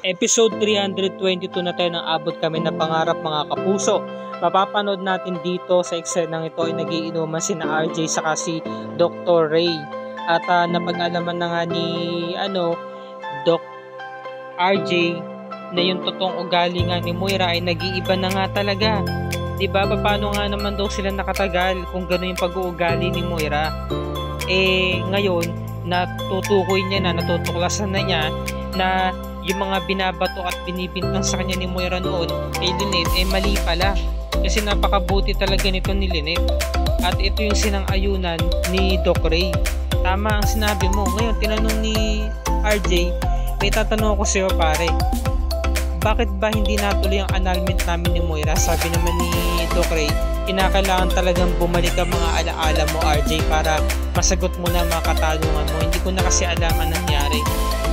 Episode 322 na tayo ng Abot Kami na Pangarap mga kapuso. Mapapanood natin dito sa eksenang ito ay nagiinuman si na RJ saka si Dr. Ray. At napag-alaman na nga ni Doc RJ na yung totoong ugali nga ni Moira ay nag-iiba na nga talaga. Diba? Paano nga naman daw sila nakatagal kung gano'n yung pag-uugali ni Moira? Ngayon, natutukoy niya na, natutuklasan na niya na yung mga binabato at binibintang sa kanya ni Moira noon kay Lynette mali pala, kasi napakabuti talaga nito ni Lynette. At ito yung sinang-ayunan ni Doc Ray. Tama ang sinabi mo. Ngayon tinanong ni RJ, may tatanong ako sa iyo pare, bakit ba hindi natuloy ang annulment namin ni Moira? Sabi naman ni Doc Ray, kinakailangan talagang bumalik ang mga alaala mo RJ para masagot mo na mga katanungan mo. Hindi ko na kasi alam ang nangyari.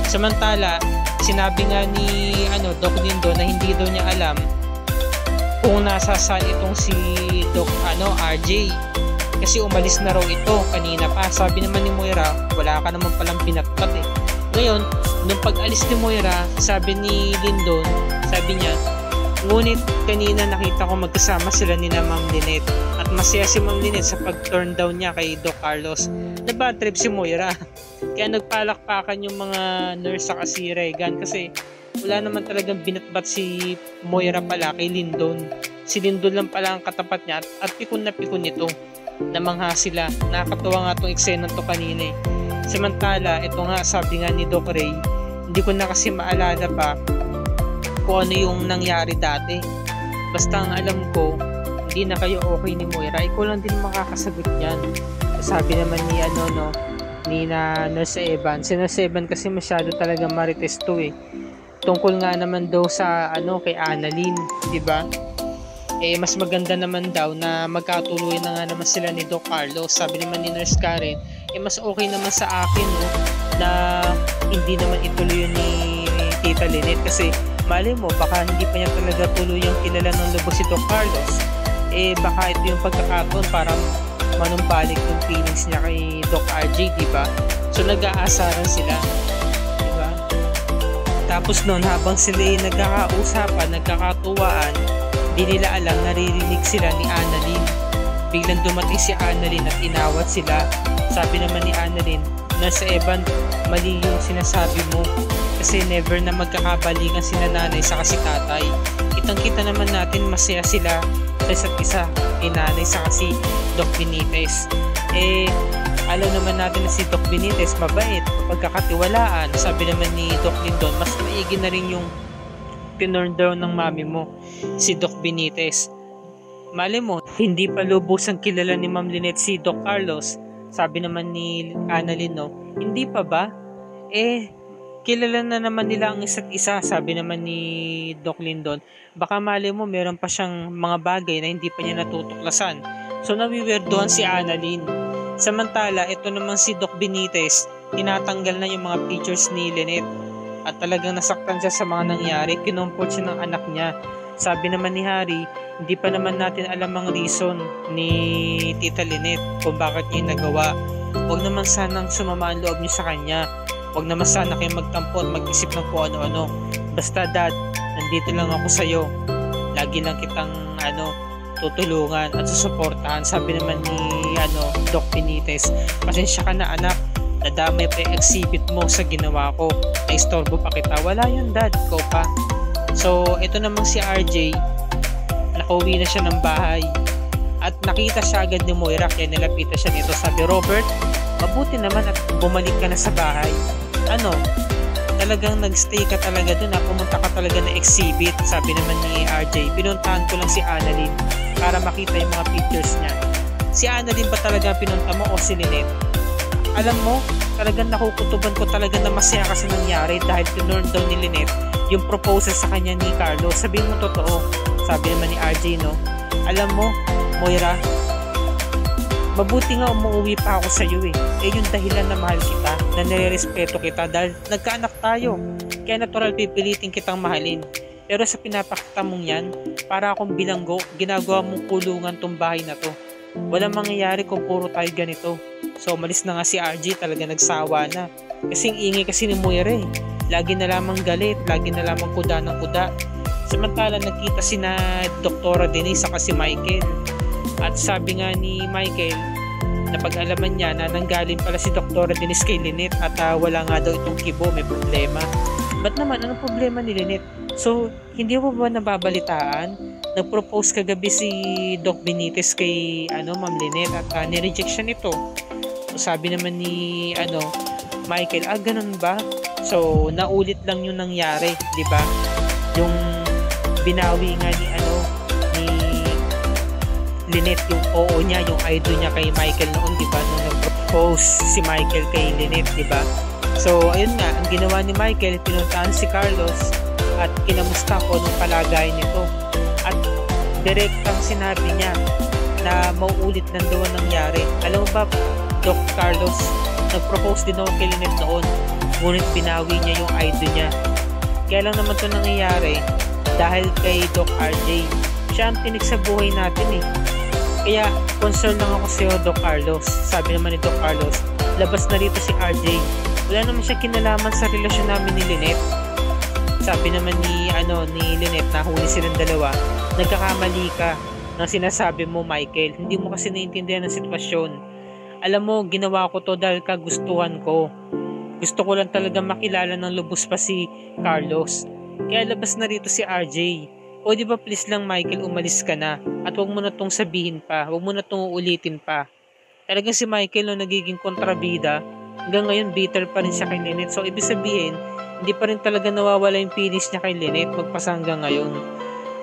Samantala, sinabi nga ni Doc Lindo na hindi daw niya alam kung nasasaan itong si Doc RJ, kasi umalis na raw ito kanina pa. Sabi naman ni Moira, wala ka naman palang pinatpat eh. Ngayon, nung pag-alis ni Moira, sabi ni Lindon, sabi niya, ngunit kanina nakita ko magkasama sila ni na Ma'am Lynette at masaya si Ma'am Lynette sa pag-turn down niya kay Doc Carlos. Na bad trip si Moira. Kaya nagpalakpakan yung mga nurse sa si Regan kasi wala naman talagang binatbat si Moira pala kay Lindon. Si Lindon lang pala ang katapat niya at pikon na pikon nito. Namangha sila. Nakakatuwa nga itong eksena to kanina eh. Samantala, ito nga sabi nga ni Doc Ray, hindi ko na kasi maalala pa kung ano yung nangyari dati. Basta ang alam ko, hindi na kayo okay ni Moira. Ikaw lang din makakasagot yan. Sabi naman ni Nurse Evan. Si Nurse Evan kasi masyado talaga marites to eh. Tungkol nga naman daw sa kay Annalyn, di ba? Mas maganda naman daw na magkatuloy na nga naman sila ni Doc Carlos. Sabi naman ni Nurse Karen, mas okay naman sa akin na hindi naman ituloy yun ni Tita Lynette kasi mali mo, baka hindi pa niya talaga tuloy yung kilala ng lubos si Doc Carlos. Baka ito yung pagkakataon para manumbalik yung feelings niya kay Doc RJ, diba? So nag-aasaran sila, diba? Tapos noon, habang sila nagkakausapan, nagkakatuwaan, di nila alam, naririnig sila ni Annalyn. Biglang dumating si Annalyn at inawat sila. Sabi naman ni Annalyn, Nurse Evan, mali yung sinasabi mo kasi never na magkakabalingan sina nanay sa si tatay. Kitang-kita naman natin masaya sila sa isa't isa, ni nanay sa si Doc Benitez. Alam naman natin na si Doc Benitez mabait, pagkakatiwalaan. Sabi naman ni Doc Lindon, mas maigi na rin yung tinurn down ng mami mo, si Doc Benitez. Mali mo, hindi pa lubusang kilala ni Ma'am Lynette si Doc Carlos. Sabi naman ni Annalyn, hindi pa ba? Kilala na naman nila ang isa't isa. Sabi naman ni Doc Lindon, baka mali mo meron pa siyang mga bagay na hindi pa niya natutuklasan. So nawiwerdohan si Annalyn. Samantala, ito naman si Doc Benitez, tinatanggal na yung mga pictures ni Lynette at talagang nasaktan siya sa mga nangyari. Kinumport siya ng anak niya. Sabi naman ni Harry, hindi pa naman natin alam ang reason ni Tita Lynette kung bakit niya nagawa. Huwag naman sanang sumama ang loob niyo sa kanya. Huwag naman sana kayo magtampo at mag-isip ng kung ano-ano. Basta dad, nandito lang ako sa'yo. Lagi lang kitang tutulungan at susuportahan. Sabi naman ni Doc Benitez, pasensya ka na anak, nadamay pa yung exhibit mo sa ginawa ko. Naistorbo pa kita. Wala yun dad, ikaw pa. So ito namang si RJ, nakauwi na siya ng bahay at nakita siya agad ni Moira, kaya nilapitan siya nito. Sabi, Robert, mabuti naman at bumalik ka na sa bahay. Talagang nagstay ka talaga dun, pumunta ka talaga na exhibit. Sabi naman ni RJ, pinuntahan ko lang si Annalyn para makita yung mga pictures niya. Si Annalyn ba talaga pinunta mo o si Lynette? Alam mo, talagang nakukutuban ko talaga na masaya kasi nangyari dahil tinurn down ni Lynette yung proposal sa kanya ni Carlos. Sabihin mo totoo. Sabi naman ni RJ, alam mo, Moira, mabuti nga umuwi pa ako sa iyo yung dahilan na mahal kita, na nire-respeto kita dahil nagkaanak tayo. Kaya natural pipilitin kitang mahalin. Pero sa pinapakita mong yan, para akong bilanggo, ginagawa mong kulungan tong bahay na to. Walang mangyayari kung puro tayo ganito. So umalis na nga si RJ, talaga nagsawa na. Kasing ingay kasi ni Moira Lagi na lamang galit, lagi na lamang kuda ng kuda. Samantala nagkita sina Doktora Denise saka si Michael. At sabi nga ni Michael, napag-alaman niya na nanggaling pala si Doktora Denise kay Lynette at wala nga daw itong kibo, may problema. Ba't naman? Anong problema ni Lynette? So, hindi mo ba nababalitaan? Nag-propose kagabi si Doc Benitez kay Ma'am Lynette at nireject siya nito. So, sabi naman ni Michael, ganun ba? So, naulit lang yung nangyari, di ba? Yung binawi nga ni Lynette yung oo niya, yung idol niya kay Michael noon, di ba? Nung nag-propose si Michael kay Lynette, di ba? So, ayun nga, ang ginawa ni Michael, pinuntahan si Carlos at kinamusta ko nung palagayan nito. At direktang sinabi niya na mauulit lang daw ang nangyari. Alam mo ba, Doc Carlos, nag-propose din ako kay Lynette noon, ngunit binawi niya yung idol niya. Kaya lang naman ito nangyayari dahil kay Doc RJ. Siya ang tinik sa buhay natin eh. Kaya concern lang ako sa'yo, Doc Carlos. Sabi naman ni Doc Carlos, labas na rito si RJ. Wala naman siya kinalaman sa relasyon namin ni Lynette. Sabi naman ni Lynette, nahuli silang dalawa. Nagkakamali ka ng sinasabi mo, Michael. Hindi mo kasi naiintindihan ng sitwasyon. Alam mo, ginawa ko to dahil kagustuhan ko. Gusto ko lang talaga makilala ng lubos pa si Carlos. Kaya labas na rito si RJ. O di ba please lang Michael, umalis ka na. At wag mo na tong sabihin pa. Wag mo na tong uulitin pa. Talagang si Michael no nagiging kontrabida. Hanggang ngayon bitter pa rin siya kay Lynette. So ibig sabihin, hindi pa rin talaga nawawala yung feelings niya kay Lynette magpasa hanggang ngayon.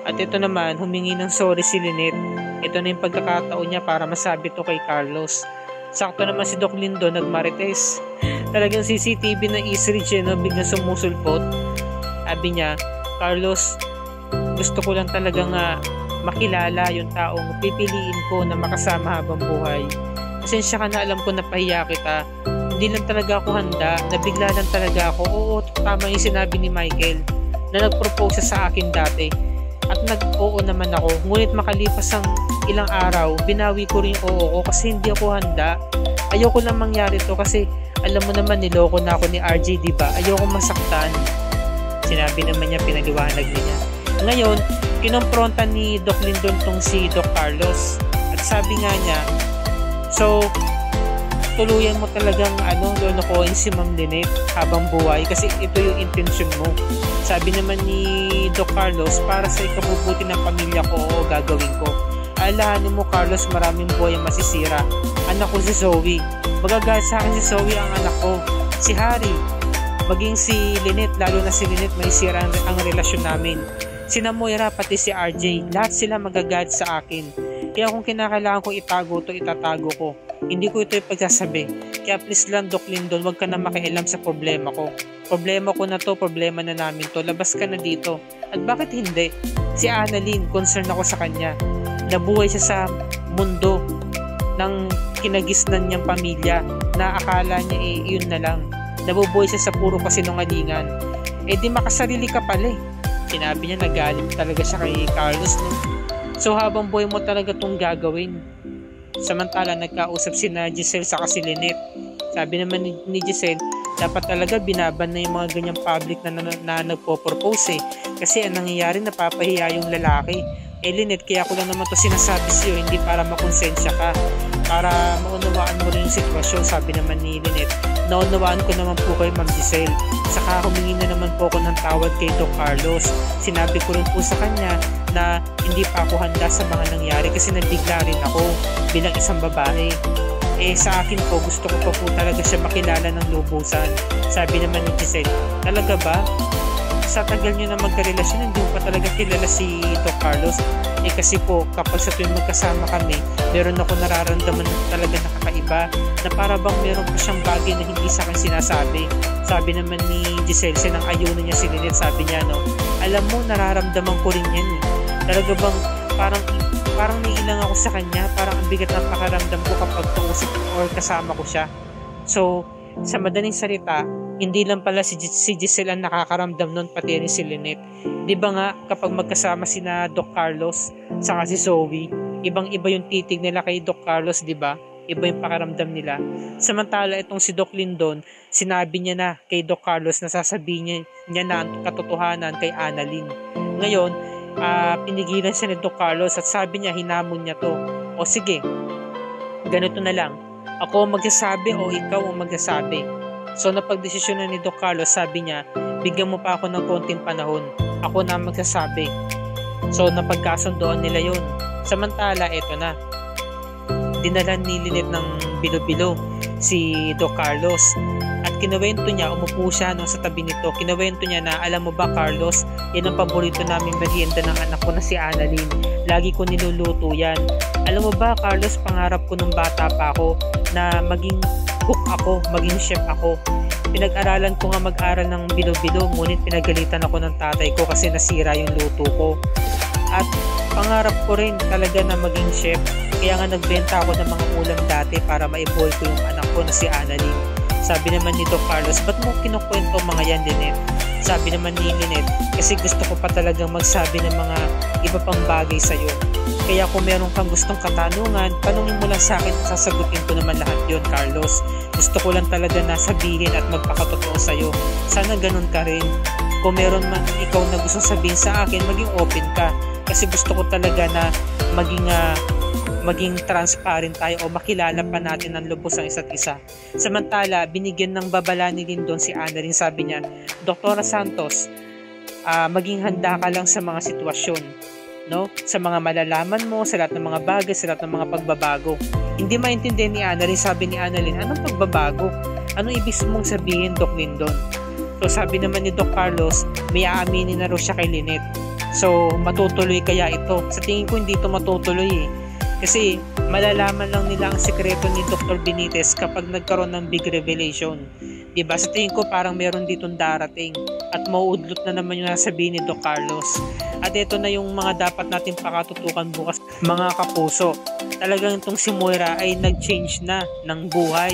At ito naman, humingi ng sorry si Lynette. Ito na yung pagkakataon niya para masabi to kay Carlos. Sakto naman si Doc Lindo nagmarites. Talagang CCTV na Eastridge biglang sumusulpot. Sabi niya, Carlos, gusto ko lang talagang makilala yung taong pipiliin ko na makasama habang buhay. Pasensya ka na, alam ko na pahiya kita. Hindi lang talaga ako handa, nabigla lang talaga ako. Oo, tama yung sinabi ni Michael na nag-propose sa akin dati. At nag-oo naman ako. Ngunit makalipas ang ilang araw, binawi ko rin oo ko kasi hindi ako handa. Ayoko lang mangyari to kasi alam mo naman niloko na ako ni RJ, diba? Ayoko masaktan. Sinabi naman niya, pinaliwanag niya. Ngayon, kinompronta ni Doc Lindon tong si Doc Carlos. At sabi nga niya, so, tuluyan mo talagang lolokohin si Ma'am Lynette habang buhay kasi ito yung intention mo. Sabi naman ni Doc Carlos, para sa ikabubuti ng pamilya ko, oo, gagawin ko. Alahanin mo Carlos, maraming buhay ang masisira. Anak ko si Zoe. Magagalit sa akin si Zoe ang anak ko. Si Harry. Maging si Lynette, lalo na si Lynette, may sira ang relasyon namin. Sina Moira, pati si RJ, lahat sila magagalit sa akin. Kaya kung kinakailangan kong itago to, itatago ko. Hindi ko ito ipagsasabi. Kaya please lang, Doc Lindon, wag ka na makialam sa problema ko. Problema ko na to, problema na namin to. Labas ka na dito. At bakit hindi? Si Annalyn, concern ako sa kanya. Nabuhay siya sa mundo ng kinagisnan niyang pamilya na akala niya yun na lang. Nabubuhay siya sa puro kasinungalingan. Di makasarili ka pala eh. Sinabi niya, nagalit talaga siya kay Carlos, no? So habang buhay mo talaga itong gagawin. Samantala nagkausap si Giselle sa si Lynette. Sabi naman ni Giselle, dapat talaga binaban na yung mga ganyang public na nagpo-propose eh. Kasi ang nangyayari, napapahiya yung lalaki. Lynette, kaya ko lang naman to sinasabi sa'yo, hindi para makonsensya ka, para maunawaan mo rin yung sitwasyon. Sabi naman ni Lynette, naunawaan ko naman po kay Ma'am Giselle. Saka humingi na naman po ako ng tawad kay Doc Carlos. Sinabi ko rin po sa kanya na hindi pa ako handa sa mga nangyari kasi nabigla rin ako bilang isang babae. Sa akin po, gusto ko pa po talaga siya makilala ng lubusan. Sabi naman ni Giselle, talaga ba? Sa tagal nyo na magkarelasyon, hindi mo pa talaga kilala si Doc Carlos. Kasi po, kapag sa tuwing magkasama kami, meron ako nararamdaman na talaga nakakaiba, na para bang meron pa siyang bagay na hindi sa akin sinasabi. Sabi naman ni Giselle, sinang ayunan niya si Lynette, sabi niya, alam mo, nararamdaman ko rin yan. Talaga bang parang naiilang ako sa kanya, parang ang bigat ng pakaramdam ko kapag kausap or kasama ko siya. So, sa madaling salita, hindi lang pala si Giselle ang nakakaramdam nun, pati rin si Lynette. Di ba nga, kapag magkasama sina Doc Carlos saka si Zoe, ibang-iba yung titig nila kay Doc Carlos, di ba? iba yung pakiramdam nila. Samantala itong si Doc Lindon, sinabi niya na kay Doc Carlos na sasabihin niya na ang katotohanan kay Annalyn. Ngayon, pinigilan siya ni Doc Carlos at sabi niya, hinamon niya to. O sige, ganito na lang. Ako ang magsasabi o ikaw ang magsasabi. So napagdesisyon na ni Doc Carlos, sabi niya, bigyan mo pa ako ng konting panahon. Ako na magsasabi. So napagkasundoan nila yun. Samantala, eto na. Dinala ni Lynette ng bilo-bilo si Doc Carlos. At kinuwento niya, umupo siya sa tabi nito. Kinuwento niya na, alam mo ba Carlos, yan ang paborito naming merienda ng anak ko na si Annalyn. Lagi ko niluluto yan. Alam mo ba Carlos, pangarap ko nung bata pa ako na maging cook ako, maging chef ako. Pinag-aralan ko nga mag-aral ng bilo-bilo, ngunit pinagalitan ako ng tatay ko kasi nasira yung luto ko. At pangarap ko rin talaga na maging chef, kaya nga nagbenta ako ng mga ulam dati para maibuhay ko yung anak ko na si Annalyn. Sabi naman ni Doc Carlos, ba't mo kinukwento mga yan, Lynette? Sabi naman ni Lynette, kasi gusto ko pa talagang magsabi ng mga iba pang bagay sa'yo. Kaya kung meron kang gustong katanungan, tanungin mo lang sa akin at sasagutin ko naman lahat yon, Carlos. Gusto ko lang talaga na sabihin at magpakatotoo sa'yo. Sana ganun ka rin. Kung meron man ikaw na gustong sabihin sa akin, maging open ka. Kasi gusto ko talaga na maging transparent tayo o makilala pa natin ng lubos ang isa't isa. Samantala, binigyan ng babala ni Lindon si Annalyn. Sabi niya, Dr. Santos, maging handa ka lang sa mga sitwasyon, no? Sa mga malalaman mo, sa lahat ng mga bagay, sa lahat ng mga pagbabago. Hindi maintindihan ni Annalyn. Sabi ni Annalyn, anong pagbabago? Anong ibig mong sabihin, Doc Lindon? So sabi naman ni Doc Carlos, may aaminin na raw siya kay Lynette. So matutuloy kaya ito? Sa tingin ko hindi ito matutuloy Kasi malalaman lang nila ang sekreto ni Dr. Benitez kapag nagkaroon ng big revelation. Diba? Sa tingin ko parang meron ditong darating at mauudlot na naman yung nasabihin ni Doc Carlos. At ito na yung mga dapat natin pakatutukan bukas, mga kapuso. Talagang itong si Moira ay nag-change na ng buhay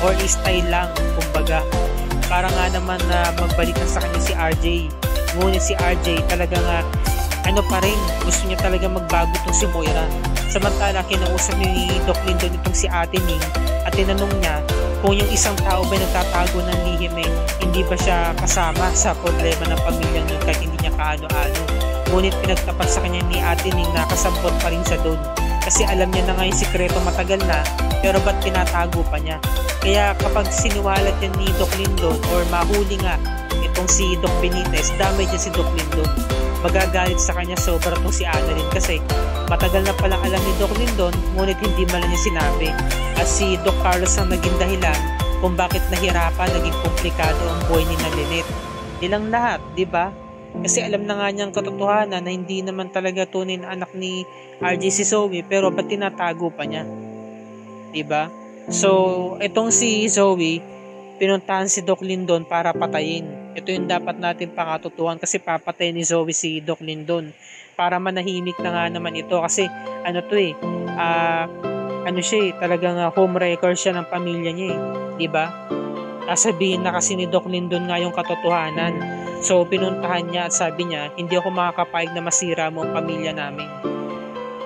or style lang, kumbaga. Para nga naman na magbalik na sa kanya si RJ. Ngunit si RJ talaga nga pa rin, gusto niya talaga magbago itong si Moira. Samantala, kinausap ni Doc Lindon itong si Ate Ning at tinanong niya kung yung isang tao ba nagtatago ng lihim hindi ba siya kasama sa problema ng pamilyang yun kahit hindi niya kaano-ano. Ngunit pinagtapat sa kanya ni Ate Ning na kasabot pa rin siya doon. Kasi alam niya na nga yung sikreto matagal na, pero ba't tinatago pa niya? Kaya kapag siniwalat yan ni Doc Lindon or mahuli nga itong si Doc Benitez, damay niya si Doc Lindon. Magagalit sa kanya sobra itong si Annalyn kasi matagal na palang alam ni Doc Lindon, ngunit hindi man niya sinabi. At si Doc Carlos ang naging dahilan kung bakit nahirapan, naging komplikado ang buhay ni Lynette. Ilang lahat, di ba? Kasi alam na nga niyang katotohanan na hindi naman talaga tunay na anak ni RJ si Zoe, pero ba't tinatago pa niya? Di ba? So, itong si Zoe, pinuntahan si Doc Lindon para patayin. Ito yung dapat natin pakatutuhan kasi papatayin ni Zoe si Doc Lindon para manahimik na nga naman ito kasi talagang homewrecker siya ng pamilya niya diba? Sabihin na kasi ni Doc Lindon nga yung katotohanan. So pinuntahan niya at sabi niya, hindi ako makakapayag na masira mo ang pamilya namin.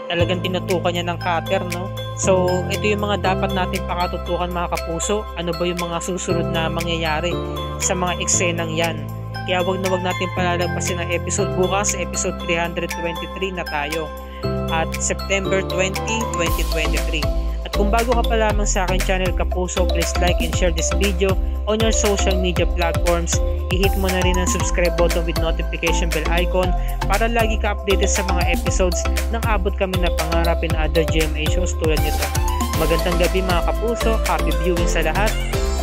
Talagang tinutukan niya ng cutter, no? So, ito yung mga dapat natin pakatutukan, mga kapuso. Ano ba yung mga susunod na mangyayari sa mga eksenang yan? Kaya wag natin palalagpasin ang episode bukas, episode 323 na tayo. At September 20, 2023. At kung bago ka pa lamang sa akin channel Kapuso, please like and share this video on your social media platforms. I-hit mo na rin ang subscribe button with notification bell icon para lagi ka updated sa mga episodes ng abot kami na pangarapin na other GMA shows tulad nito. Magandang gabi mga kapuso, happy viewing sa lahat.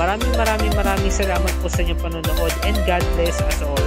Maraming salamat po sa inyong panonood and God bless us all.